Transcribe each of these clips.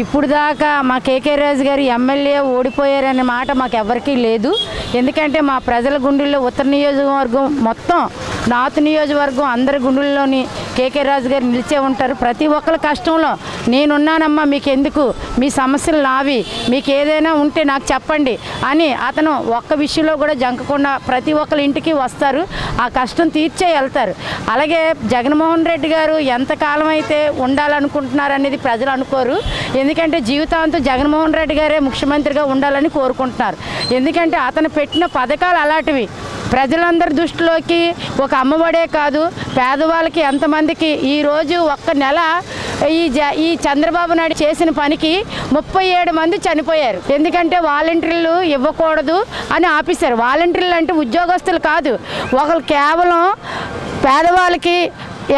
ఇప్పుడు దాకా మా కేకే రాజు గారు ఎమ్మెల్యే ఓడిపోయారనే మాట మాకు ఎవరికీ లేదు. ఎందుకంటే మా ప్రజల గుండెల్లో ఉత్తర నియోజకవర్గం మొత్తం నార్త్ నియోజకవర్గం అందరి గుండెల్లోని కేకే రాజు గారు నిలిచే ఉంటారు. ప్రతి ఒక్కరి కష్టంలో నేనున్నానమ్మా, మీకు ఎందుకు, మీ సమస్యలు నావి, మీకు ఏదైనా ఉంటే నాకు చెప్పండి అని అతను ఒక్క విషయంలో కూడా జంకకుండా ప్రతి ఒక్కరి ఇంటికి వస్తారు, ఆ కష్టం తీర్చే వెళ్తారు. అలాగే జగన్మోహన్ రెడ్డి గారు ఎంతకాలం అయితే ఉండాలనుకుంటున్నారు అనేది ప్రజలు అనుకోరు. ఎందుకంటే జీవితాంతం జగన్మోహన్ రెడ్డి గారే ముఖ్యమంత్రిగా ఉండాలని కోరుకుంటున్నారు. ఎందుకంటే అతను పెట్టిన పథకాలు అలాంటివి. ప్రజలందరి దృష్టిలోకి ఒక అమ్మఒడే కాదు, పేదవాళ్ళకి ఎంతమందికి ఈరోజు ఒక్క నెల ఈ చంద్రబాబు నాయుడు చేసిన పనికి 37 మంది చనిపోయారు. ఎందుకంటే వాలంటీర్లు ఇవ్వకూడదు అని ఆపేశారు. వాలంటీర్లు అంటే ఉద్యోగస్తులు కాదు, ఒకరు కేవలం పేదవాళ్ళకి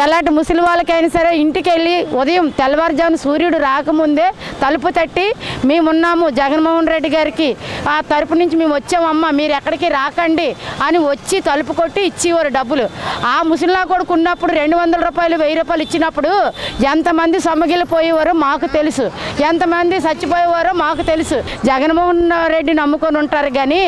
ఎలాంటి ముసలి వాళ్ళకైనా సరే ఇంటికి వెళ్ళి ఉదయం తెల్లవారుజామున సూర్యుడు రాకముందే తలుపు తట్టి మేమున్నాము జగన్మోహన్ రెడ్డి గారికి ఆ తరపు నుంచి మేము వచ్చామమ్మా, మీరు ఎక్కడికి రాకండి అని వచ్చి తలుపు కొట్టి ఇచ్చేవారు డబ్బులు. ఆ ముసలిలా కొడుకు ఉన్నప్పుడు 200 రూపాయలు 1000 రూపాయలు ఇచ్చినప్పుడు ఎంతమంది సొమ్మగిలిపోయేవారో మాకు తెలుసు, ఎంతమంది చచ్చిపోయేవారో మాకు తెలుసు. జగన్మోహన్ రెడ్డి నమ్ముకొని ఉంటారు కానీ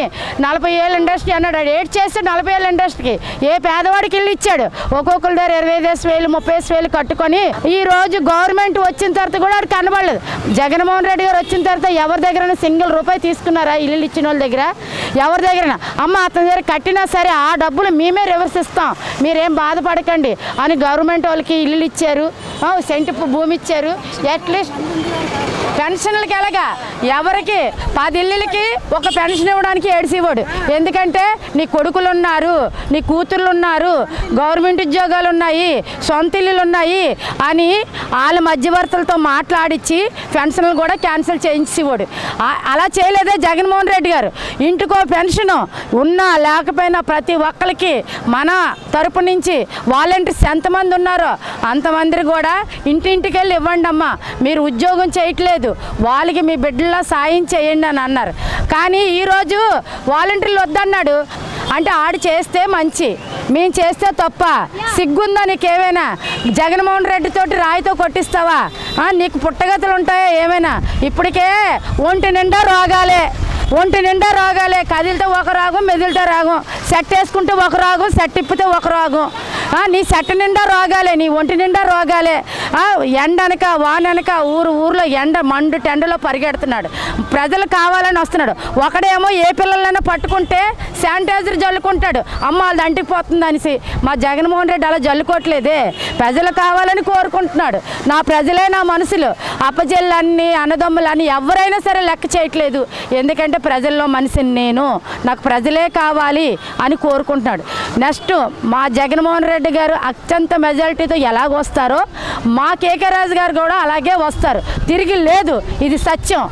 40 ఏళ్ళ ఇండస్ట్రీ అన్నాడు, ఏడ్ చేస్తే 40 ఏళ్ళ ఇండస్ట్రీకి ఏ పేదవాడికి వెళ్ళి ఇచ్చాడు. ఒక్కొక్కరి దగ్గర 25,000 30,000 కట్టుకొని ఈ రోజు గవర్నమెంట్ వచ్చిన తర్వాత కూడా అది కనబడలేదు. జగన్మోహన్ రెడ్డి గారు వచ్చిన తర్వాత ఎవరి దగ్గర సింగిల్ రూపాయి తీసుకున్నారా? ఇల్లు ఇచ్చిన వాళ్ళ దగ్గర ఎవరి దగ్గర అమ్మ అతని దగ్గర కట్టినా సరే ఆ డబ్బులు మేమే రివర్స్ ఇస్తాం, మీరేం బాధపడకండి అని గవర్నమెంట్ వాళ్ళకి ఇల్లు ఇచ్చారు, సెంటు భూమి ఇచ్చారు. అట్లీస్ట్ పెన్షన్లకి ఎలాగా ఎవరికి 10 ఇళ్ళకి ఒక పెన్షన్ ఇవ్వడానికి ఏడ్చివాడు. ఎందుకంటే నీ కొడుకులు ఉన్నారు, నీ కూతుర్లు ఉన్నారు, గవర్నమెంట్ ఉద్యోగాలు ఉన్నాయి, సొంత ఇల్లులు ఉన్నాయి అని వాళ్ళ మధ్యవర్తులతో మాట్లాడించి పెన్షన్లు కూడా క్యాన్సిల్ చేయించేవాడు. అలా చేయలేదే జగన్మోహన్ రెడ్డి గారు. ఇంటికో పెన్షన్ ఉన్నా లేకపోయినా ప్రతి ఒక్కరికి మన తరపు నుంచి వాలంటీర్స్ ఎంతమంది ఉన్నారో అంతమంది కూడా ఇంటింటికి వెళ్ళి ఇవ్వండి అమ్మా, మీరు ఉద్యోగం చేయట్లేదు, వాళ్ళకి మీ బిడ్డల్లో సాయం చేయండి అని అన్నారు. కానీ ఈరోజు వాలంటీర్లు వద్దన్నాడు. అంటే ఆడు చేస్తే మంచి, మేము చేస్తే తప్ప? సిగ్గుందా నీకేమైనా? జగన్మోహన్ రెడ్డి తోటి రాయితో కొట్టిస్తావా? నీకు పుట్టగతులు ఉంటాయా ఏమైనా? ఇప్పటికే ఒంటి నిండా రోగాలే, కదిలితే ఒక రాగం, మెదిలితే రాగం, సెట్ వేసుకుంటే ఒక రాగం, సెట్ ఇప్పితే ఒక రాగం. నీ సెట్ నిండా రోగాలే, నీ ఒంటి నిండా రోగాలే. ఎండనక వాననక ఊర్లో మండు టెండలో పరిగెడుతున్నాడు, ప్రజలు కావాలని వస్తున్నాడు. ఒకడేమో ఏ పిల్లలైనా పట్టుకుంటే శానిటైజర్ జల్లుకుంటాడు, అమ్మ వాళ్ళది అంటిపోతుంది అనేసి. మా జగన్మోహన్ రెడ్డి అలా జల్లుకోవట్లేదే, ప్రజలు కావాలని కోరుకుంటున్నాడు. నా ప్రజలే నా మనుషులు, అప్పచెల్లన్నీ అన్నదమ్ములని ఎవరైనా సరే లెక్క చేయట్లేదు. ఎందుకంటే ప్రజల్లో మనిషిని నేను, నాకు ప్రజలే కావాలి అని కోరుకుంటున్నాడు. నెక్స్ట్ మా జగన్మోహన్ రెడ్డి గారు అత్యంత మెజారిటీతో ఎలాగొస్తారో మా కేకే రాజు గారు కూడా అలాగే వస్తారు, తిరిగి లేదు, ఇది సత్యం.